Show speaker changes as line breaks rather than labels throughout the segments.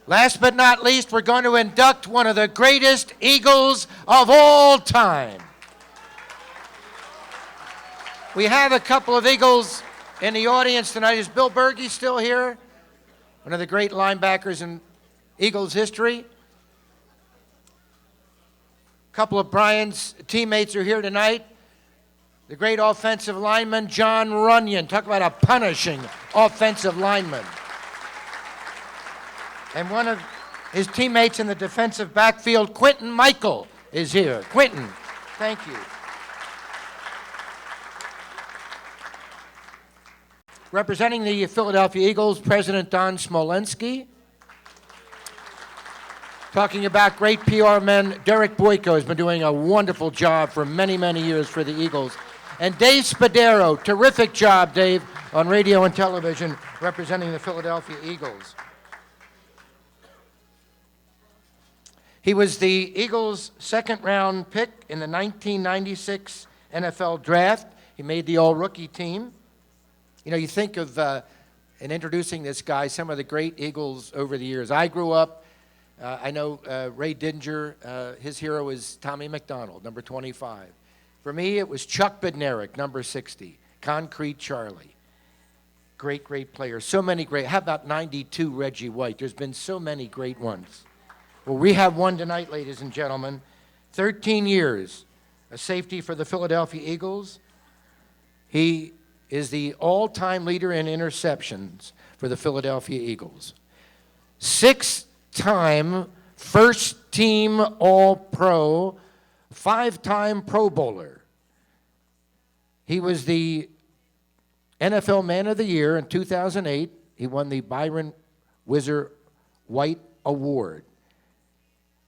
Last but not least, we're going to induct one of the greatest Eagles of all time. We have a couple of Eagles in the audience tonight. Is Bill Bergey still here? One of the great linebackers in Eagles history. A couple of Brian's teammates are here tonight. The great offensive lineman, John Runyon. Talk about a punishing offensive lineman. And one of his teammates in the defensive backfield, Quentin Michael, is here. Quentin, thank you. Representing the Philadelphia Eagles, President Don Smolensky. Talking about great PR men, Derek Boyko has been doing a wonderful job for many, many years for the Eagles. And Dave Spadaro, terrific job, Dave, on radio and television, representing the Philadelphia Eagles. He was the Eagles' second-round pick in the 1996 NFL Draft. He made the all-rookie team. You know, you think of, in introducing this guy, some of the great Eagles over the years. I grew up, I know Ray Dinger, his hero is Tommy McDonald, number 25. For me, it was Chuck Bednarik, number 60, Concrete Charlie. Great, great players. So many great. How about 92 Reggie White? There's been so many great ones. Well, we have one tonight, ladies and gentlemen. 13 years, a safety for the Philadelphia Eagles. He is the all-time leader in interceptions for the Philadelphia Eagles. 6-time first-team All-Pro, 5-time Pro Bowler. He was the NFL Man of the Year in 2008. He won the Byron Whizzer White Award.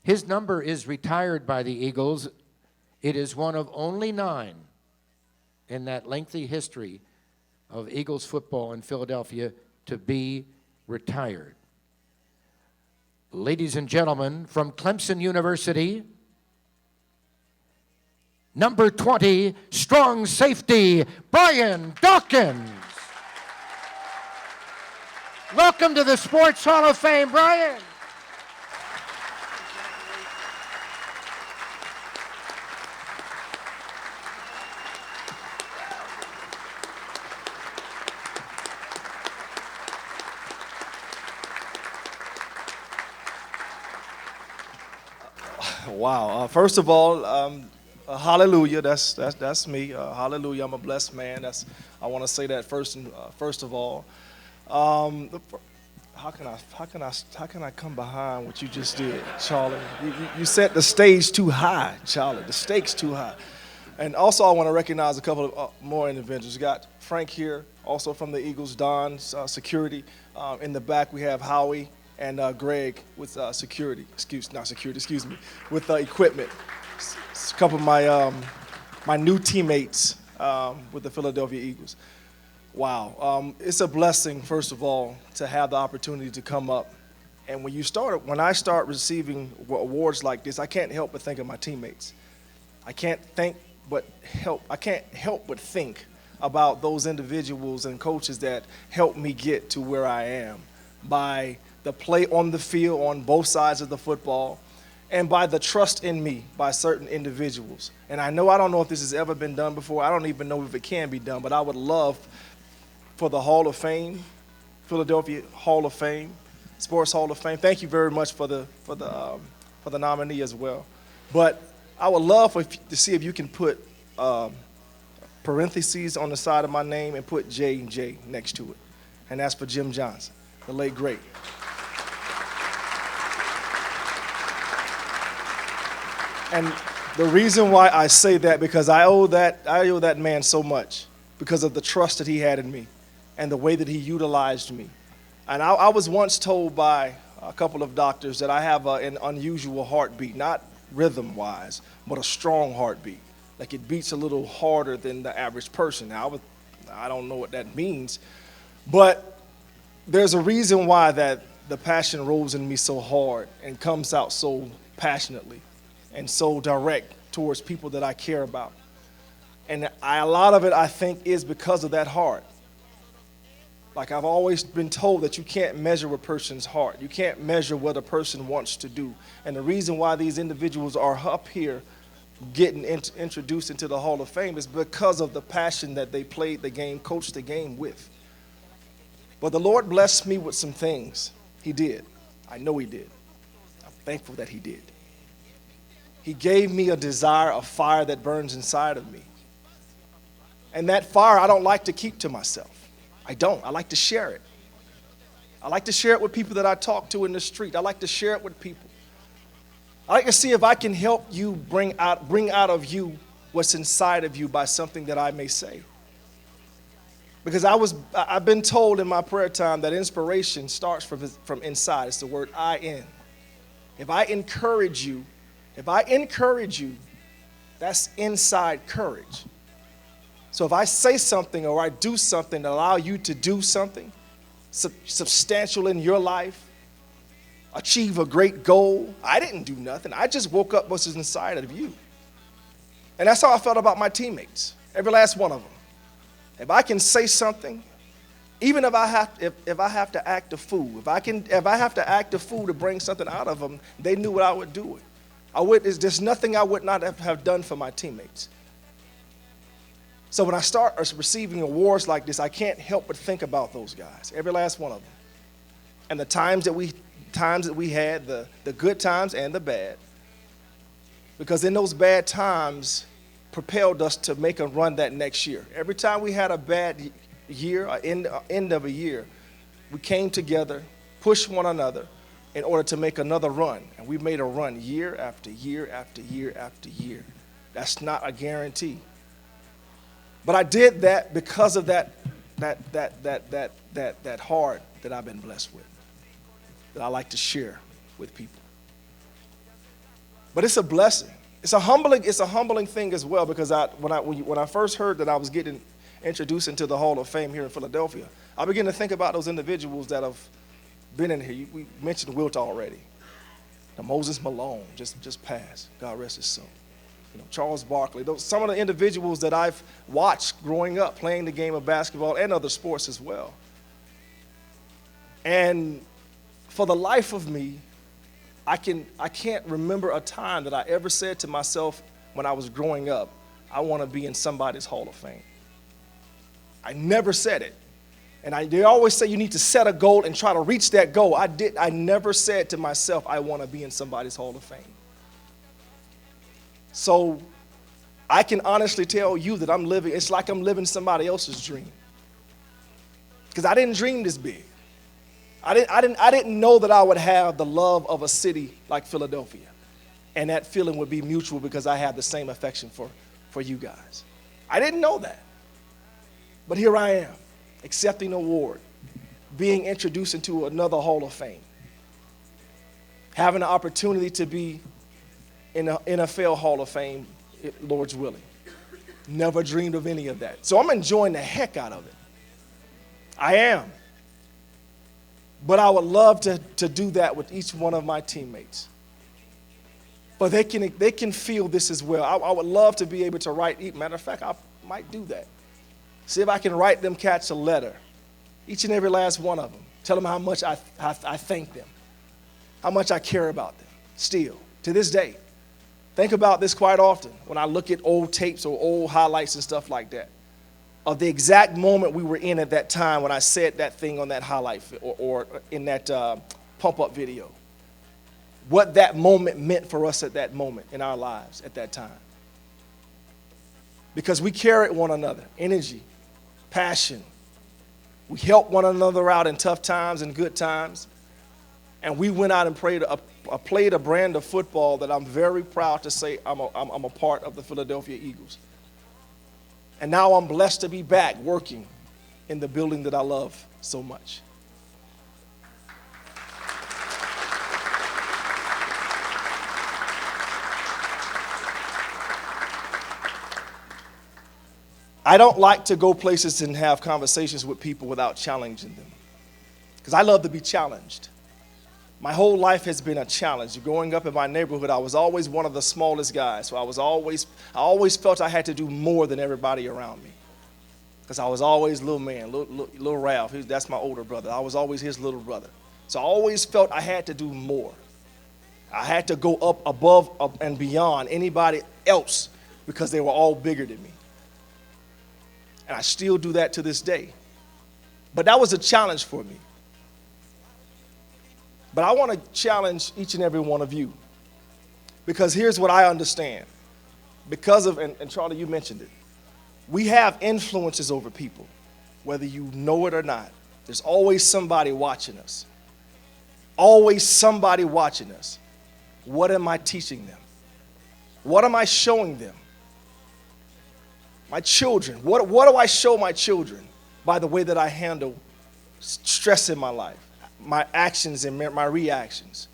His number is retired by the Eagles. It is one of only 9 in that lengthy history of Eagles football in Philadelphia to be retired. Ladies and gentlemen, from Clemson University, number 20, strong safety, Brian Dawkins. Welcome to the Sports Hall of Fame, Brian.
Wow. First of all, hallelujah. That's me. Hallelujah. I'm a blessed man. I want to say that first of all. How can I come behind what you just did, Charlie? You set the stage too high, Charlie. The stakes too high. And also, I want to recognize a couple of more individuals. We got Frank here, also from the Eagles, Don's security. In the back, we have Howie and Greg with security. Excuse me, with equipment. It's a couple of my new teammates with the Philadelphia Eagles. Wow, it's a blessing, first of all, to have the opportunity to come up. And when I start receiving awards like this, I can't help but think of my teammates. I can't help but think about those individuals and coaches that helped me get to where I am by the play on the field on both sides of the football, and by the trust in me by certain individuals. And I don't know if this has ever been done before. I don't even know if it can be done, but I would love for the Hall of Fame, Philadelphia Hall of Fame, Sports Hall of Fame. Thank you very much for the nominee as well. But I would love to see if you can put parentheses on the side of my name and put J&J next to it. And that's for Jim Johnson, the late great. And the reason why I say that, because I owe that man so much because of the trust that he had in me and the way that he utilized me. And I was once told by a couple of doctors that I have an unusual heartbeat, not rhythm-wise, but a strong heartbeat. Like it beats a little harder than the average person. Now, I don't know what that means, but there's a reason why that the passion rolls in me so hard and comes out so passionately and so direct towards people that I care about. And a lot of it, I think, is because of that heart. Like I've always been told that you can't measure a person's heart. You can't measure what a person wants to do. And the reason why these individuals are up here getting introduced into the Hall of Fame is because of the passion that they played the game, coached the game with. But the Lord blessed me with some things. He did. I know he did. I'm thankful that he did. He gave me a desire, a fire that burns inside of me. And that fire I don't like to keep to myself. I don't. I like to share it. I like to share it with people that I talk to in the street. I like to share it with people. I like to see if I can help you bring out of you what's inside of you by something that I may say. Because I've been told in my prayer time that inspiration starts from inside. It's the word I-N. If I encourage you, that's inside courage. So if I say something or I do something that allow you to do something substantial in your life, achieve a great goal, I didn't do nothing. I just woke up what's inside of you. And that's how I felt about my teammates, every last one of them. If I can say something, even if I have to act a fool, if I have to act a fool to bring something out of them, they knew what I would do it. There's nothing I would not have done for my teammates. So when I start receiving awards like this, I can't help but think about those guys, every last one of them. And the times that we had, the good times and the bad. Because in those bad times propelled us to make a run that next year. Every time we had a bad year, or end of a year, we came together, pushed one another in order to make another run. And we made a run year after year after year after year. That's not a guarantee. But I did that because of that heart that I've been blessed with, that I like to share with people. But it's a blessing. It's a humbling thing as well, because when I first heard that I was getting introduced into the Hall of Fame here in Philadelphia, I began to think about those individuals that have been in here. We mentioned Wilt already. Now, Moses Malone just passed. God rest his soul. Charles Barkley. Some of the individuals that I've watched growing up, playing the game of basketball and other sports as well. And for the life of me, I can't remember a time that I ever said to myself when I was growing up, I want to be in somebody's Hall of Fame. I never said it. And they always say you need to set a goal and try to reach that goal. I never said to myself, I want to be in somebody's Hall of Fame. So I can honestly tell you that it's like I'm living somebody else's dream. Because I didn't dream this big. I didn't know that I would have the love of a city like Philadelphia. And that feeling would be mutual because I have the same affection for you guys. I didn't know that. But here I am, accepting an award, being introduced into another Hall of Fame, having the opportunity to be in the NFL Hall of Fame, Lord's willing. Never dreamed of any of that. So I'm enjoying the heck out of it. I am. But I would love to do that with each one of my teammates. But they can feel this as well. I would love to be able to write. Matter of fact, I might do that. See if I can write them cats a letter, each and every last one of them. Tell them how much I thank them, how much I care about them still, to this day. Think about this quite often when I look at old tapes or old highlights and stuff like that, of the exact moment we were in at that time when I said that thing on that highlight or in that pump-up video. What that moment meant for us at that moment in our lives at that time. Because we carried one another, energy, passion. We helped one another out in tough times and good times. And we went out and played a brand of football that I'm very proud to say I'm a part of the Philadelphia Eagles. And now I'm blessed to be back working in the building that I love so much. I don't like to go places and have conversations with people without challenging them, because I love to be challenged. My whole life has been a challenge. Growing up in my neighborhood, I was always one of the smallest guys, so I always felt I had to do more than everybody around me. because I was always little man, little Ralph. That's my older brother. I was always his little brother. So I always felt I had to do more. I had to go up above and beyond anybody else because they were all bigger than me. And I still do that to this day. But that was a challenge for me. But I want to challenge each and every one of you, because here's what I understand. Because of, and Charlie, you mentioned it, we have influences over people, whether you know it or not. There's always somebody watching us. Always somebody watching us. What am I teaching them? What am I showing them? My children, what do I show my children by the way that I handle stress in my life, my actions and my reactions?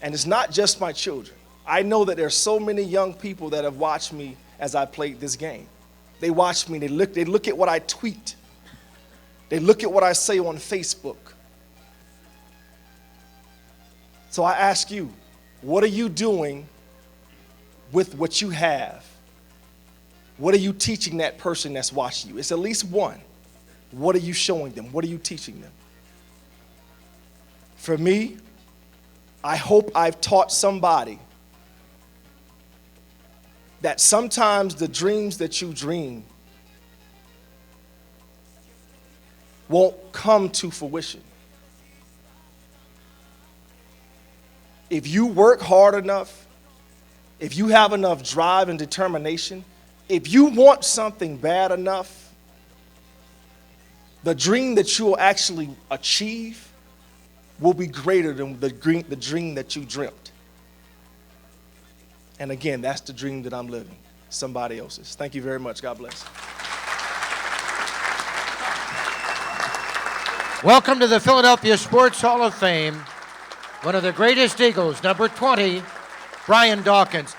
And it's not just my children. I know that there's so many young people that have watched me as I played this game. They watch me, they look at what I tweet. They look at what I say on Facebook. So I ask you, what are you doing with what you have? What are you teaching that person that's watching you? It's at least one. What are you showing them? What are you teaching them? For me, I hope I've taught somebody that sometimes the dreams that you dream won't come to fruition. If you work hard enough, if you have enough drive and determination, if you want something bad enough, the dream that you will actually achieve will be greater than the dream that you dreamt. And again, that's the dream that I'm living, somebody else's. Thank you very much. God bless.
Welcome to the Philadelphia Sports Hall of Fame, one of the greatest Eagles, number 20, Brian Dawkins.